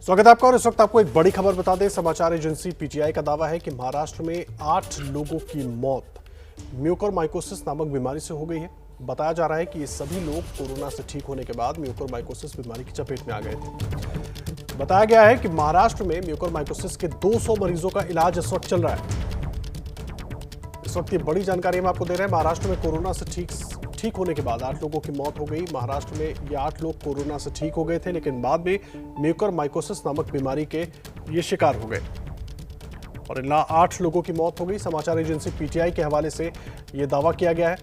स्वागत है आपका। और इस वक्त आपको एक बड़ी खबर बता दें। समाचार एजेंसी पीटीआई का दावा है कि महाराष्ट्र में 8 लोगों की मौत म्यूकोरमाइकोसिस नामक बीमारी से हो गई है। बताया जा रहा है कि ये सभी लोग कोरोना से ठीक होने के बाद म्यूकोरमाइकोसिस बीमारी की चपेट में आ गए थे। बताया गया है कि महाराष्ट्र में म्यूकोरमाइकोसिस के 200 मरीजों का इलाज इस वक्त चल रहा है। इस वक्त ये बड़ी जानकारी हम आपको दे रहे हैं। महाराष्ट्र में कोरोना से ठीक होने के बाद 8 लोगों की मौत हो गई। महाराष्ट्र में ये 8 लोग कोरोना से ठीक हो गए थे, लेकिन बाद में म्यूकोरमाइकोसिस नामक बीमारी के ये शिकार हो गए और इन 8 लोगों की मौत हो गई। समाचार एजेंसी पीटीआई के हवाले से ये दावा किया गया है।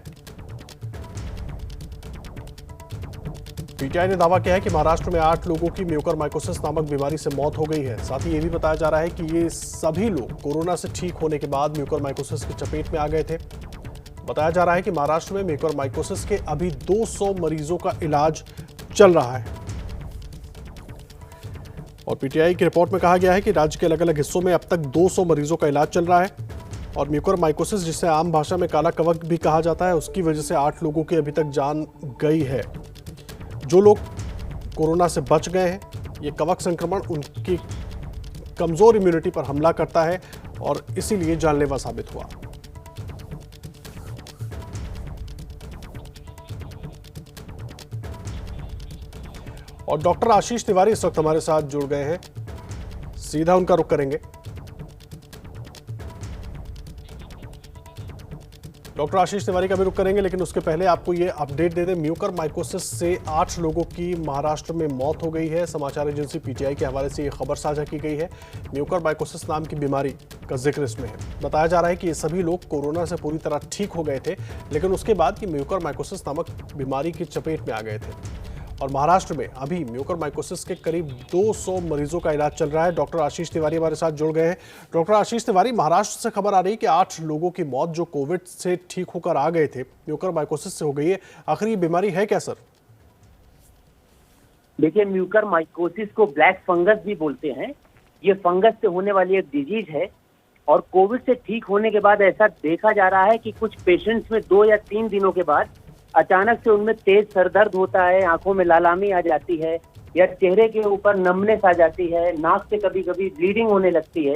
पीटीआई ने दावा किया है कि महाराष्ट्र में 8 लोगों की म्यूकोरमाइकोसिस नामक बीमारी से मौत हो गई है। साथ ही ये भी बताया जा रहा है कि ये सभी लोग कोरोना से ठीक होने के बाद म्यूकोरमाइकोसिस की चपेट में आ गए थे। बताया जा रहा है कि महाराष्ट्र में म्यूकोरमाइकोसिस के अभी 200 मरीजों का इलाज चल रहा है। और पीटीआई की रिपोर्ट में कहा गया है कि राज्य के अलग अलग हिस्सों में अब तक 200 मरीजों का इलाज चल रहा है। और म्यूकोरमाइकोसिस, जिसे आम भाषा में काला कवक भी कहा जाता है, उसकी वजह से 8 लोगों की अभी तक जान गई है। जो लोग कोरोना से बच गए हैं, ये कवक संक्रमण उनकी कमजोर इम्यूनिटी पर हमला करता है और इसीलिए जानलेवा साबित हुआ। और डॉक्टर आशीष तिवारी इस वक्त हमारे साथ जुड़ गए हैं। सीधा उनका रुख करेंगे। डॉक्टर आशीष तिवारी का भी रुख करेंगे, लेकिन उसके पहले आपको ये अपडेट दे दें। म्यूकोरमाइकोसिस से 8 लोगों की महाराष्ट्र में मौत हो गई है। समाचार एजेंसी पीटीआई के हवाले से ये खबर साझा की गई है। म्यूकोरमाइकोसिस नाम की बीमारी का जिक्र इसमें है। बताया जा रहा है कि ये सभी लोग कोरोना से पूरी तरह ठीक हो गए थे, लेकिन उसके बाद की म्यूकोरमाइकोसिस नामक बीमारी की चपेट में आ गए थे। और महाराष्ट्र में अभी म्यूकोरमाइकोसिस के करीब 200 मरीजों का इलाज चल रहा है। डॉक्टर आशीष तिवारी हमारे साथ जुड़ गए हैं। डॉक्टर आशीष तिवारी, महाराष्ट्र से खबर आ रही है कि 8 लोगों की मौत जो कोविड से ठीक होकर आ गए थे, म्यूकोरमाइकोसिस से हो गई है। आखिर ये बीमारी है क्या सर? देखिए, म्यूकोरमाइकोसिस को ब्लैक फंगस भी बोलते हैं। ये फंगस से होने वाली एक डिजीज है और कोविड से ठीक होने के बाद ऐसा देखा जा रहा है कि कुछ पेशेंट्स में 2 या 3 दिनों के बाद अचानक से उनमें तेज सरदर्द होता है, आंखों में लालामी आ जाती है या चेहरे के ऊपर नमनेस आ जाती है, नाक से कभी कभी ब्लीडिंग होने लगती है।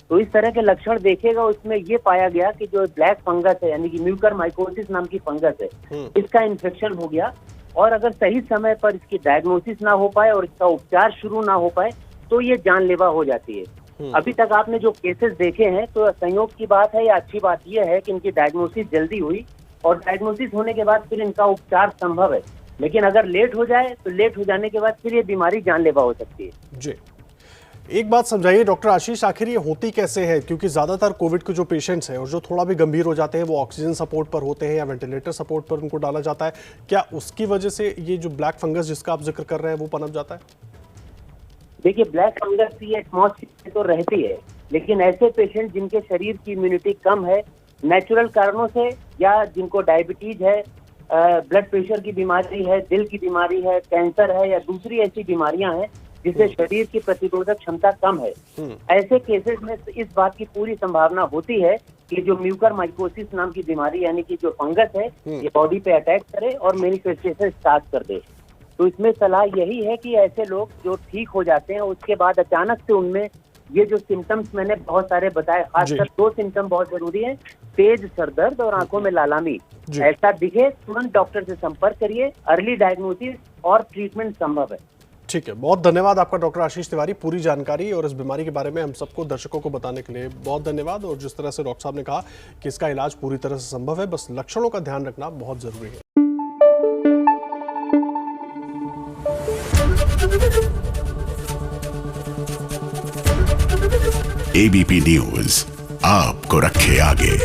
तो इस तरह के लक्षण देखेगा। उसमें ये पाया गया कि जो ब्लैक फंगस है, यानी कि म्यूकोरमाइकोसिस नाम की फंगस है, इसका इन्फेक्शन हो गया। और अगर सही समय पर इसकी डायग्नोसिस ना हो पाए और इसका उपचार शुरू ना हो पाए तो ये जानलेवा हो जाती है। अभी तक आपने जो केसेस देखे हैं, तो संयोग की बात है या अच्छी बात यह है कि इनकी डायग्नोसिस जल्दी हुई और डायग्नोसिस होने के बाद फिर इनका उपचार संभव है। लेकिन अगर लेट हो जाए तो लेट हो जाने के बाद फिर ये बीमारी जानलेवा हो सकती है। जी, एक बात समझाइए डॉक्टर आशीष, आखिर ये होती कैसे है? क्योंकि ज्यादातर कोविड के जो पेशेंट्स हैं और जो थोड़ा भी गंभीर हो जाते हैं, वो ऑक्सीजन सपोर्ट पर होते हैं या वेंटिलेटर सपोर्ट पर उनको डाला जाता है। क्या उसकी वजह से ये जो ब्लैक फंगस जिसका आप जिक्र कर रहे हैं वो पनप जाता है? देखिए, ब्लैक फंगस की एटमॉस्फेयर तो रहती है, लेकिन ऐसे पेशेंट जिनके शरीर की इम्यूनिटी कम है, नेचुरल कारणों से, या जिनको डायबिटीज है, ब्लड प्रेशर की बीमारी है, दिल की बीमारी है, कैंसर है या दूसरी ऐसी बीमारियां हैं जिससे शरीर की प्रतिरोधक क्षमता कम है, ऐसे केसेस में इस बात की पूरी संभावना होती है कि जो म्यूकोरमाइकोसिस नाम की बीमारी, यानी कि जो फंगस है, ये बॉडी पे अटैक करे और मैनिफेस्टेशन स्टार्ट कर दे। तो इसमें सलाह यही है कि ऐसे लोग जो ठीक हो जाते हैं, उसके बाद अचानक से उनमें ये जो सिम्टम्स मैंने बहुत सारे बताए, खासकर 2 सिम्टम बहुत जरूरी है, तेज सरदर्द और आंखों में लालामी, ऐसा दिखे तुरंत डॉक्टर से संपर्क करिए। अर्ली डायग्नोसिस और ट्रीटमेंट संभव है। ठीक है, बहुत धन्यवाद आपका डॉक्टर आशीष तिवारी। पूरी जानकारी और इस बीमारी के बारे में हम सबको, दर्शकों को बताने के लिए बहुत धन्यवाद। और जिस तरह से डॉक्टर साहब ने कहा कि इसका इलाज पूरी तरह से संभव है, बस लक्षणों का ध्यान रखना बहुत जरूरी है। एबीपी न्यूज आपको रखे आगे।